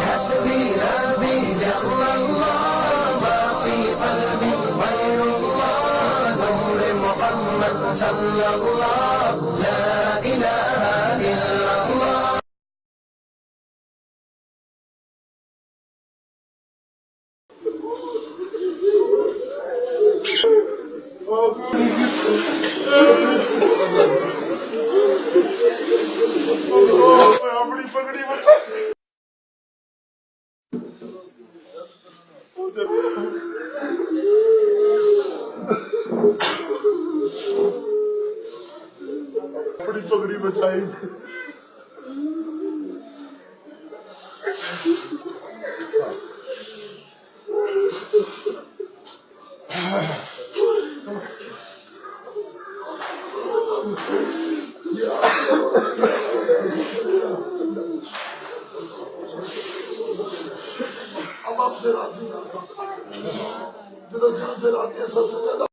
حسبي ربي جل الله ما في قلبي غير الله نور محمد صلى الله لا إله إلا الله अपनी पगड़ी बचा अपनी पगड़ी बचाई अब आपसे राजी ना जो जान से राजी है सबसे ज्यादा